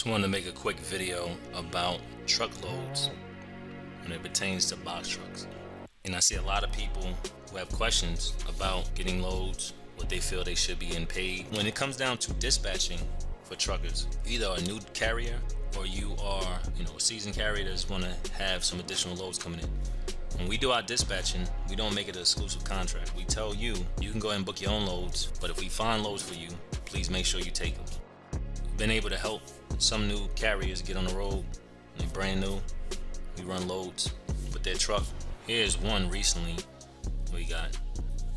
Just wanted to make a quick video about truckloads when it pertains to box trucks. And I see a lot of people who have questions about getting loads, what they feel they should be getting paid. When it comes down to dispatching for truckers, either a new carrier or you are, a seasoned carrier that just want to have some additional loads coming in. When we do our dispatching, we don't make it an exclusive contract. We tell you, you can go ahead and book your own loads, but if we find loads for you, please make sure you take them. We've been able to help some new carriers get on the road. They're brand new. We run loads with their truck. Here's one recently we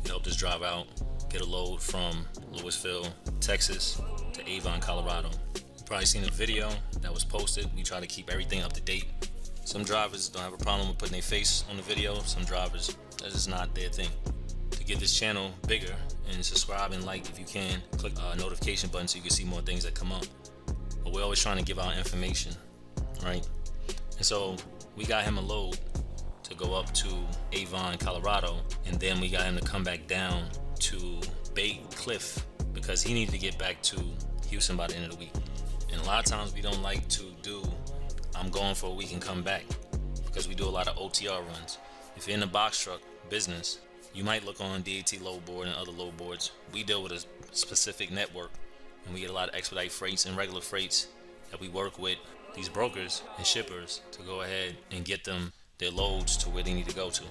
helped us drive out, get a load from Louisville, Texas to Avon, Colorado. You've probably seen a video that was posted. We try to keep everything up to date. Some drivers don't have a problem with putting their face on the video. Some drivers, that's just not their thing. To get this channel bigger, and subscribe and like if you can, click notification button so you can see more things that come up. But we're always trying to give out information, right? And so we got him a load to go up to Avon, Colorado, and then we got him to come back down to Bay Cliff because he needed to get back to Houston by the end of the week. And a lot of times we don't like to do I'm going for a week and come back because we do a lot of OTR runs. If you're in the box truck business, you might look on DAT load board and other load boards. We deal with a specific network and we get a lot of expedite freights and regular freights that we work with these brokers and shippers to go ahead and get them their loads to where they need to go to.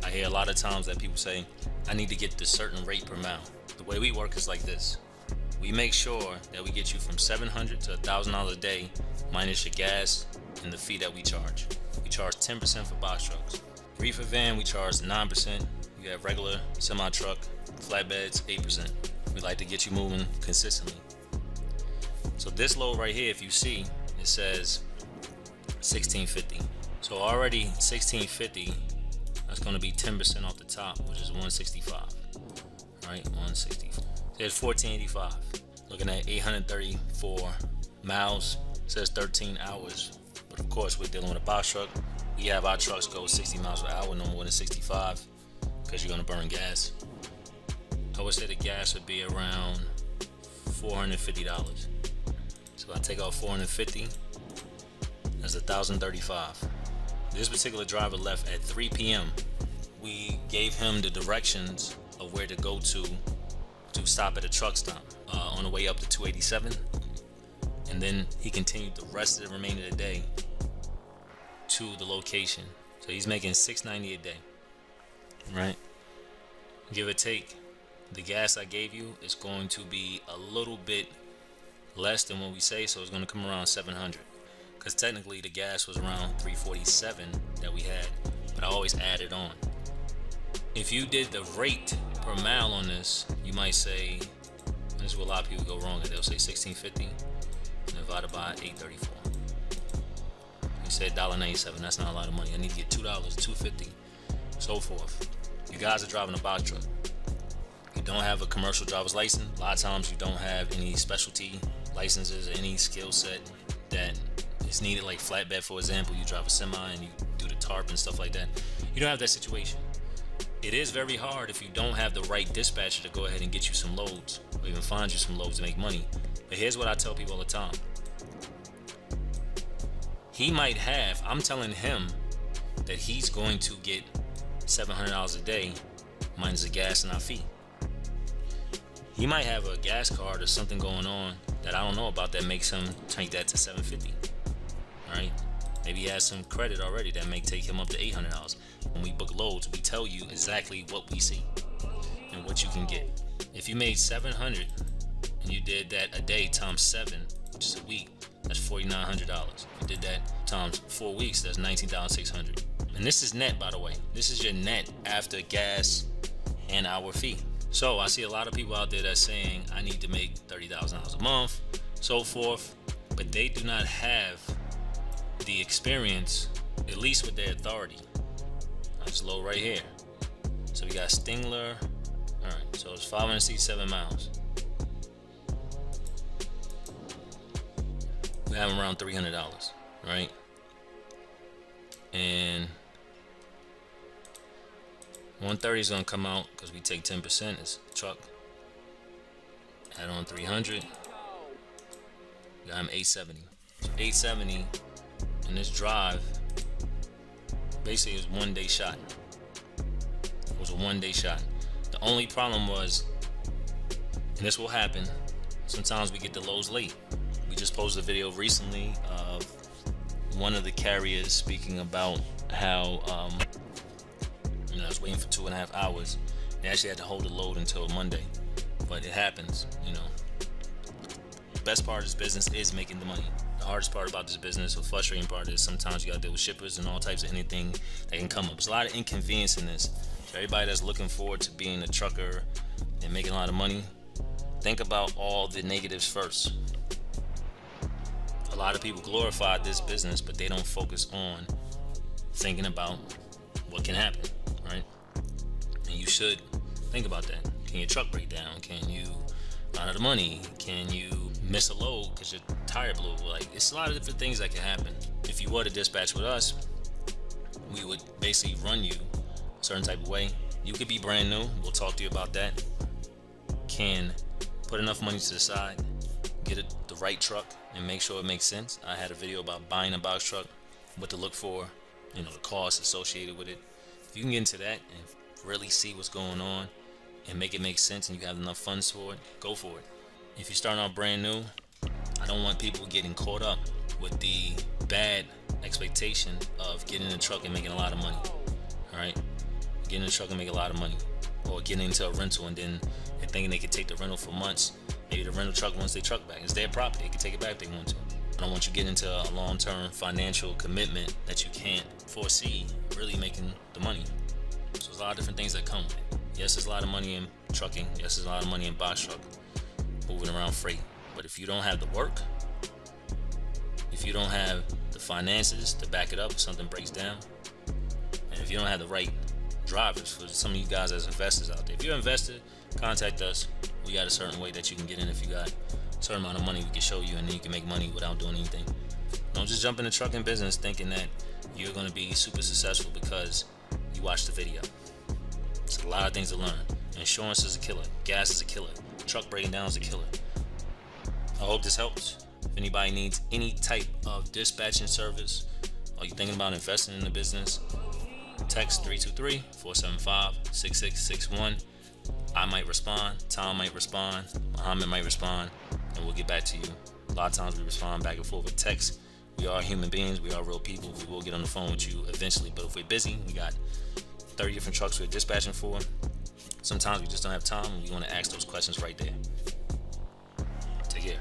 I hear a lot of times that people say, I need to get this certain rate per mile. The way we work is like this. We make sure that we get you from $700 to $1,000 a day minus your gas and the fee that we charge. We charge 10% for box trucks. Reefer van, we charge 9%. You have regular semi-truck, flatbeds, 8%. We like to get you moving consistently. So this load right here, if you see, it says $16.50. So already $16.50, that's going to be 10% off the top, which is $165. Right, $165. There's $14.85. Looking at 834 miles. It says 13 hours. But of course, we're dealing with a box truck. We have our trucks go 60 miles per hour, no more than 65, because you're going to burn gas. I would say the gas would be around $450. So I take off $450, that's $1,035. This particular driver left at 3 p.m. We gave him the directions of where to go to stop at a truck stop on the way up to 287, and then he continued the rest of the remainder of the day to the location. So he's making $690 a day, right? Give or take. The gas I gave you is going to be a little bit less than what we say, so it's going to come around 700, because technically the gas was around 347 that we had, but I always added on. If you did the rate per mile on this, you might say, and this is where a lot of people go wrong, they'll say $16.50 divided by 834. You said $1.97, that's not a lot of money. I need to get $2, $2.50, so forth. You guys are driving a box truck. You don't have a commercial driver's license. A lot of times you don't have any specialty licenses or any skill set that is needed, like flatbed, for example. You drive a semi and you do the tarp and stuff like that. You don't have that situation. It is very hard if you don't have the right dispatcher to go ahead and get you some loads or even find you some loads to make money. But here's what I tell people all the time. He might have, I'm telling him that he's going to get $700 a day minus the gas and our fee. He might have a gas card or something going on that I don't know about that makes him take that to $750. Right? Maybe he has some credit already that may take him up to $800. When we book loads, we tell you exactly what we see and what you can get. If you made $700 and you did that a day times 7, which is a week, that's $4,900. If you did that times 4 weeks, that's $19,600. And this is net, by the way. This is your net after gas and our fee. So I see a lot of people out there that's saying I need to make $30,000 a month, so forth, but they do not have the experience, at least with their authority. It's low right here. So we got Stingler. All right, so it's 567 miles. We have around $300, right? And 130 is gonna come out because we take 10%. It's truck. Add on 300. Got him 870. So 870, and this drive basically is 1 day shot. It was a 1 day shot. The only problem was, and this will happen, sometimes we get the loads late. We just posted a video recently of one of the carriers speaking about how I was waiting for 2.5 hours. They actually had to hold the load until Monday, but it happens. The best part of this business is making the money. The hardest part about this business, or frustrating part, is sometimes you gotta deal with shippers and all types of anything that can come up. There's a lot of inconvenience in this. So everybody that's looking forward to being a trucker and making a lot of money, think about all the negatives first. A lot of people glorify this business, but they don't focus on thinking about what can happen, right? And you should think about that. Can your truck break down? Can you run out of money? Can you miss a load because your tire blew? Like, it's a lot of different things that can happen. If you were to dispatch with us, we would basically run you a certain type of way. You could be brand new. We'll talk to you about that. Can put enough money to the side, get the right truck, and make sure it makes sense. I had a video about buying a box truck, what to look for, the costs associated with it. If you can get into that and really see what's going on and make it make sense, and you have enough funds for it, go for it. If you're starting out brand new, I don't want people getting caught up with the bad expectation of getting in a truck and making a lot of money. All right, getting in a truck and make a lot of money, or getting into a rental and then they're thinking they could take the rental for months. Maybe the rental truck wants their truck back. It's their property. They can take it back if they want to. I don't want you to get into a long-term financial commitment that you can't foresee really making the money. So there's a lot of different things that come with it. Yes, there's a lot of money in trucking. Yes, there's a lot of money in box truck, moving around freight. But if you don't have the work, if you don't have the finances to back it up if something breaks down, and if you don't have the right drivers, for some of you guys as investors out there, if you're an investor, contact us. We got a certain way that you can get in. If you got a certain amount of money, we can show you, and then you can make money without doing anything. Don't just jump in the trucking business thinking that you're going to be super successful because you watched the video. It's a lot of things to learn. Insurance is a killer. Gas is a killer. Truck breaking down is a killer. I hope this helps. If anybody needs any type of dispatching service, or you're thinking about investing in the business, text 323-475-6661. I might respond, Tom might respond, Muhammad might respond, and we'll get back to you. A lot of times we respond back and forth with text. We are human beings, we are real people. We will get on the phone with you eventually, but if we're busy, we got 30 different trucks we're dispatching for. Sometimes we just don't have time, and we want to ask those questions right there. Take care.